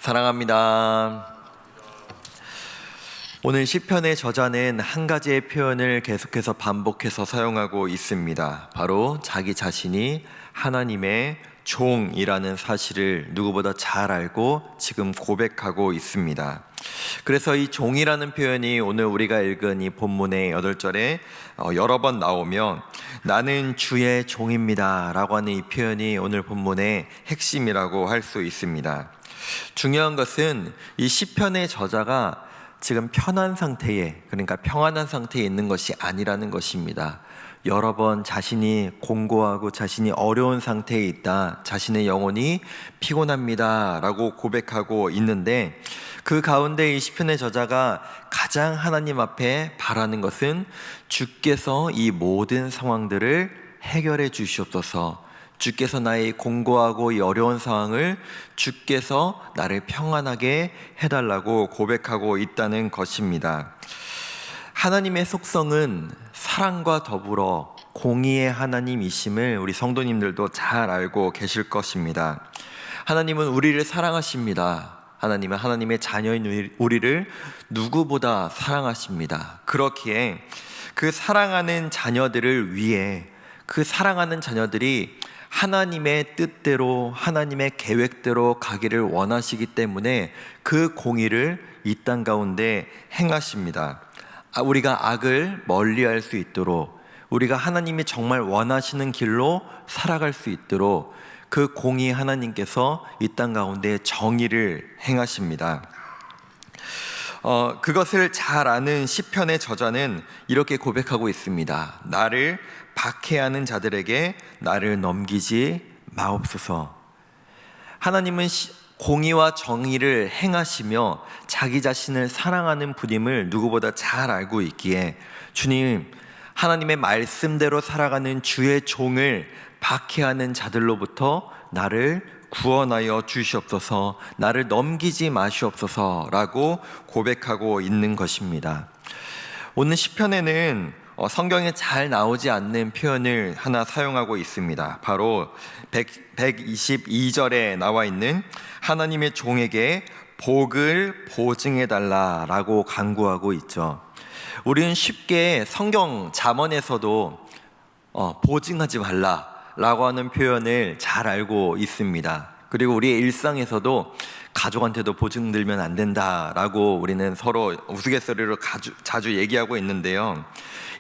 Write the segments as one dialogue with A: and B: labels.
A: 사랑합니다. 오늘 시편의 저자는 한 가지의 표현을 계속해서 반복해서 사용하고 있습니다. 바로 자기 자신이 하나님의 종이라는 사실을 누구보다 잘 알고 지금 고백하고 있습니다. 그래서 이 종이라는 표현이 오늘 우리가 읽은 이 본문의 8절에 여러 번 나오며 나는 주의 종입니다 라고 하는 이 표현이 오늘 본문의 핵심이라고 할 수 있습니다. 중요한 것은 이 시편의 저자가 지금 편한 상태에, 그러니까 평안한 상태에 있는 것이 아니라는 것입니다. 여러 번 자신이 공고하고 자신이 어려운 상태에 있다, 자신의 영혼이 피곤합니다 라고 고백하고 있는데, 그 가운데 이 시편의 저자가 가장 하나님 앞에 바라는 것은 주께서 이 모든 상황들을 해결해 주시옵소서, 주께서 나의 공고하고 이 어려운 상황을 주께서 나를 평안하게 해달라고 고백하고 있다는 것입니다. 하나님의 속성은 사랑과 더불어 공의의 하나님이심을 우리 성도님들도 잘 알고 계실 것입니다. 하나님은 우리를 사랑하십니다. 하나님은 하나님의 자녀인 우리를 누구보다 사랑하십니다. 그렇기에 그 사랑하는 자녀들을 위해, 그 사랑하는 자녀들이 하나님의 뜻대로, 하나님의 계획대로 가기를 원하시기 때문에 그 공의를 이 땅 가운데 행하십니다. 우리가 악을 멀리할 수 있도록, 우리가 하나님이 정말 원하시는 길로 살아갈 수 있도록 그 공의 하나님께서 이 땅 가운데 정의를 행하십니다. 그것을 잘 아는 시편의 저자는 이렇게 고백하고 있습니다. 나를 박해하는 자들에게 나를 넘기지 마옵소서. 하나님은 공의와 정의를 행하시며 자기 자신을 사랑하는 분임을 누구보다 잘 알고 있기에 주님, 하나님의 말씀대로 살아가는 주의 종을 박해하는 자들로부터 나를 구원하여 주시옵소서, 나를 넘기지 마시옵소서 라고 고백하고 있는 것입니다. 오늘 시편에는 성경에 잘 나오지 않는 표현을 하나 사용하고 있습니다. 바로 122절에 나와 있는 하나님의 종에게 복을 보증해달라 라고 간구하고 있죠. 우리는 쉽게 성경 잠언에서도 보증하지 말라 라고 하는 표현을 잘 알고 있습니다. 그리고 우리의 일상에서도 가족한테도 보증 들면 안 된다라고 우리는 서로 우스갯소리로 자주 얘기하고 있는데요.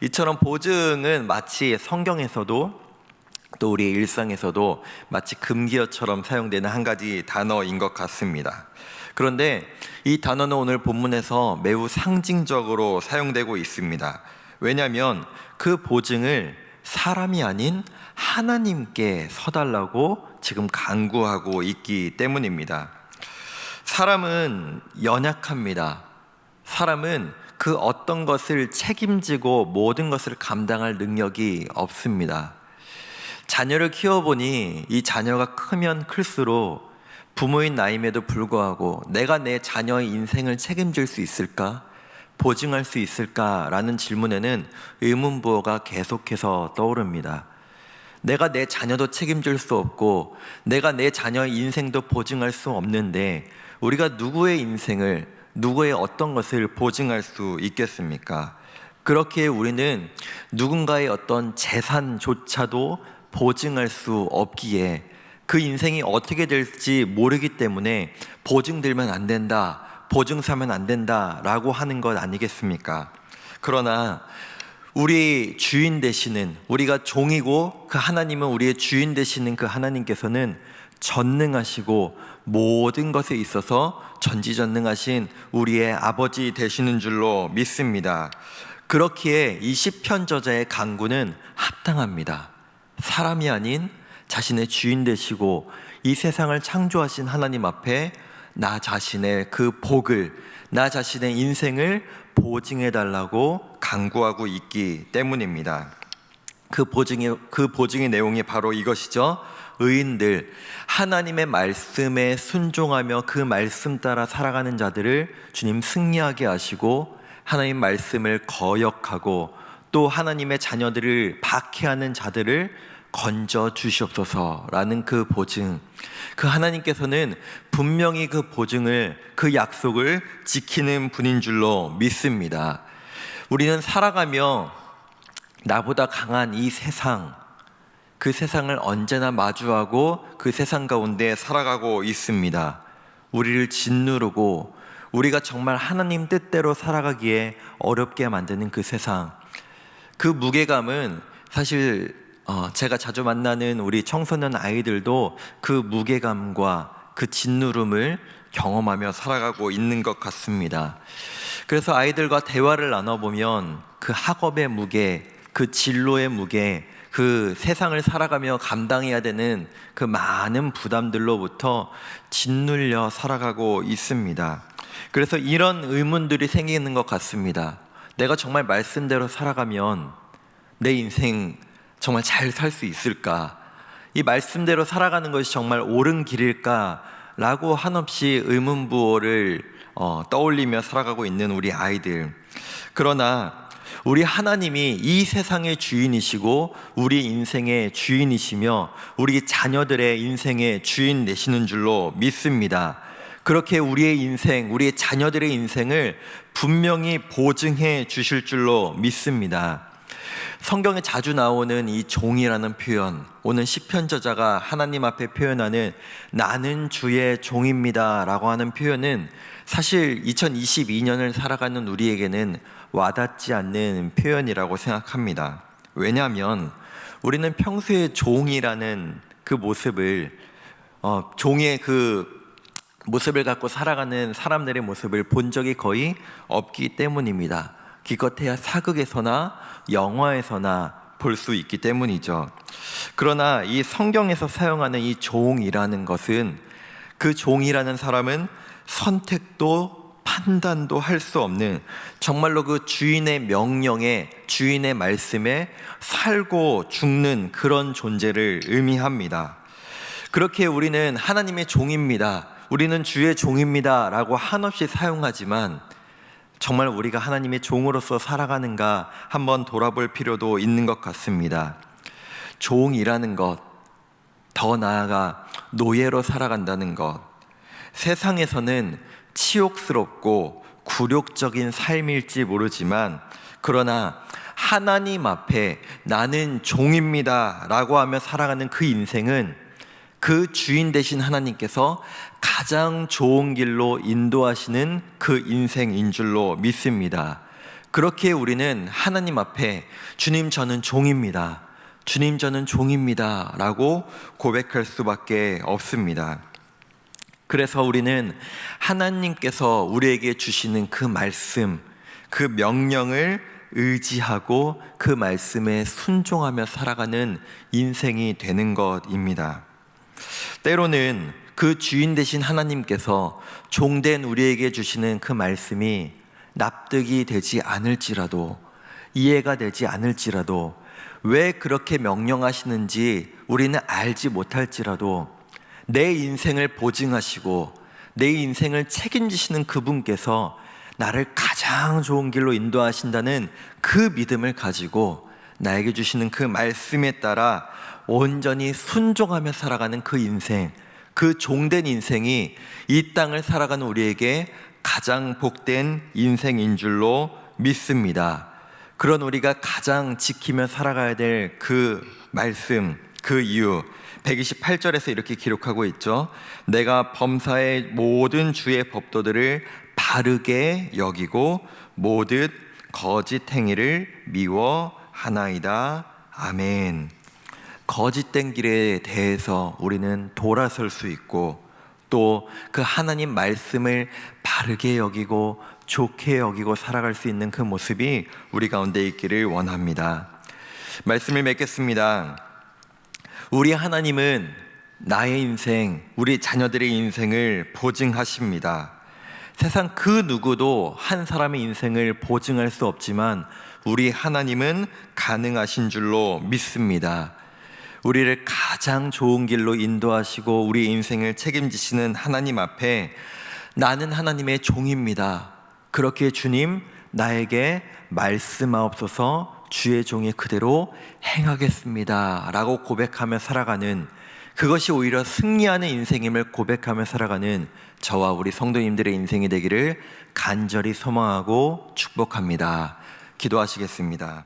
A: 이처럼 보증은 마치 성경에서도 또 우리의 일상에서도 마치 금기어처럼 사용되는 한 가지 단어인 것 같습니다. 그런데 이 단어는 오늘 본문에서 매우 상징적으로 사용되고 있습니다. 왜냐하면 그 보증을 사람이 아닌 하나님께 서달라고 지금 간구하고 있기 때문입니다. 사람은 연약합니다. 사람은 그 어떤 것을 책임지고 모든 것을 감당할 능력이 없습니다. 자녀를 키워보니 이 자녀가 크면 클수록 부모인 나임에도 불구하고 내가 내 자녀의 인생을 책임질 수 있을까? 보증할 수 있을까라는 질문에는 의문부호가 계속해서 떠오릅니다. 내가 내 자녀도 책임질 수 없고 내가 내 자녀의 인생도 보증할 수 없는데 우리가 누구의 인생을, 누구의 어떤 것을 보증할 수 있겠습니까? 그렇기에 우리는 누군가의 어떤 재산조차도 보증할 수 없기에 그 인생이 어떻게 될지 모르기 때문에 보증 들면 안 된다, 보증 사면 안 된다 라고 하는 것 아니겠습니까? 그러나 우리 주인 되시는, 우리가 종이고 그 하나님은 우리의 주인 되시는 그 하나님께서는 전능하시고 모든 것에 있어서 전지전능하신 우리의 아버지 되시는 줄로 믿습니다. 그렇기에 이 시편 저자의 간구는 합당합니다. 사람이 아닌 자신의 주인 되시고 이 세상을 창조하신 하나님 앞에 나 자신의 그 복을, 나 자신의 인생을 보증해달라고 간구하고 있기 때문입니다. 그 보증의 내용이 바로 이것이죠. 의인들, 하나님의 말씀에 순종하며 그 말씀 따라 살아가는 자들을 주님 승리하게 하시고, 하나님 말씀을 거역하고 또 하나님의 자녀들을 박해하는 자들을 건져 주시옵소서라는 그 보증, 그 하나님께서는 분명히 그 보증을, 그 약속을 지키는 분인 줄로 믿습니다. 우리는 살아가며 나보다 강한 이 세상, 그 세상을 언제나 마주하고 그 세상 가운데 살아가고 있습니다. 우리를 짓누르고 우리가 정말 하나님 뜻대로 살아가기에 어렵게 만드는 그 세상, 그 무게감은 사실 제가 자주 만나는 우리 청소년 아이들도 그 무게감과 그 짓누름을 경험하며 살아가고 있는 것 같습니다. 그래서 아이들과 대화를 나눠보면 그 학업의 무게, 그 진로의 무게, 그 세상을 살아가며 감당해야 되는 그 많은 부담들로부터 짓눌려 살아가고 있습니다. 그래서 이런 의문들이 생기는 것 같습니다. 내가 정말 말씀대로 살아가면 내 인생 정말 잘 살 수 있을까? 이 말씀대로 살아가는 것이 정말 옳은 길일까? 라고 한없이 의문부호를 떠올리며 살아가고 있는 우리 아이들. 그러나 우리 하나님이 이 세상의 주인이시고 우리 인생의 주인이시며 우리 자녀들의 인생의 주인 되시는 줄로 믿습니다. 그렇게 우리의 인생, 우리의 자녀들의 인생을 분명히 보증해 주실 줄로 믿습니다. 성경에 자주 나오는 이 종이라는 표현, 오늘 시편 저자가 하나님 앞에 표현하는 나는 주의 종입니다 라고 하는 표현은 사실 2022년을 살아가는 우리에게는 와닿지 않는 표현이라고 생각합니다. 왜냐하면 우리는 평소에 종이라는 그 모습을, 종의 그 모습을 갖고 살아가는 사람들의 모습을 본 적이 거의 없기 때문입니다. 기껏해야 사극에서나 영화에서나 볼 수 있기 때문이죠. 그러나 이 성경에서 사용하는 이 종이라는 것은, 그 종이라는 사람은 선택도 판단도 할 수 없는, 정말로 그 주인의 명령에, 주인의 말씀에 살고 죽는 그런 존재를 의미합니다. 그렇게 우리는 하나님의 종입니다, 우리는 주의 종입니다 라고 한없이 사용하지만 정말 우리가 하나님의 종으로서 살아가는가 한번 돌아볼 필요도 있는 것 같습니다. 종이라는 것, 더 나아가 노예로 살아간다는 것, 세상에서는 치욕스럽고 굴욕적인 삶일지 모르지만, 그러나 하나님 앞에 나는 종입니다 라고 하며 살아가는 그 인생은 그 주인 되신 하나님께서 가장 좋은 길로 인도하시는 그 인생인 줄로 믿습니다. 그렇게 우리는 하나님 앞에 주님 저는 종입니다, 주님 저는 종입니다 라고 고백할 수밖에 없습니다. 그래서 우리는 하나님께서 우리에게 주시는 그 말씀, 그 명령을 의지하고 그 말씀에 순종하며 살아가는 인생이 되는 것입니다. 때로는 그 주인 되신 하나님께서 종된 우리에게 주시는 그 말씀이 납득이 되지 않을지라도, 이해가 되지 않을지라도, 왜 그렇게 명령하시는지 우리는 알지 못할지라도 내 인생을 보증하시고 내 인생을 책임지시는 그분께서 나를 가장 좋은 길로 인도하신다는 그 믿음을 가지고 나에게 주시는 그 말씀에 따라 온전히 순종하며 살아가는 그 인생, 그 종된 인생이 이 땅을 살아가는 우리에게 가장 복된 인생인 줄로 믿습니다. 그런 우리가 가장 지키며 살아가야 될 그 말씀, 그 이유, 128절에서 이렇게 기록하고 있죠. 내가 범사의 모든 주의 법도들을 바르게 여기고 모든 거짓 행위를 미워하나이다. 아멘. 거짓된 길에 대해서 우리는 돌아설 수 있고, 또 그 하나님 말씀을 바르게 여기고 좋게 여기고 살아갈 수 있는 그 모습이 우리 가운데 있기를 원합니다. 말씀을 맺겠습니다. 우리 하나님은 나의 인생, 우리 자녀들의 인생을 보증하십니다. 세상 그 누구도 한 사람의 인생을 보증할 수 없지만 우리 하나님은 가능하신 줄로 믿습니다. 우리를 가장 좋은 길로 인도하시고 우리 인생을 책임지시는 하나님 앞에 나는 하나님의 종입니다, 그렇게 주님 나에게 말씀하옵소서, 주의 종이 그대로 행하겠습니다 라고 고백하며 살아가는, 그것이 오히려 승리하는 인생임을 고백하며 살아가는 저와 우리 성도님들의 인생이 되기를 간절히 소망하고 축복합니다. 기도하시겠습니다.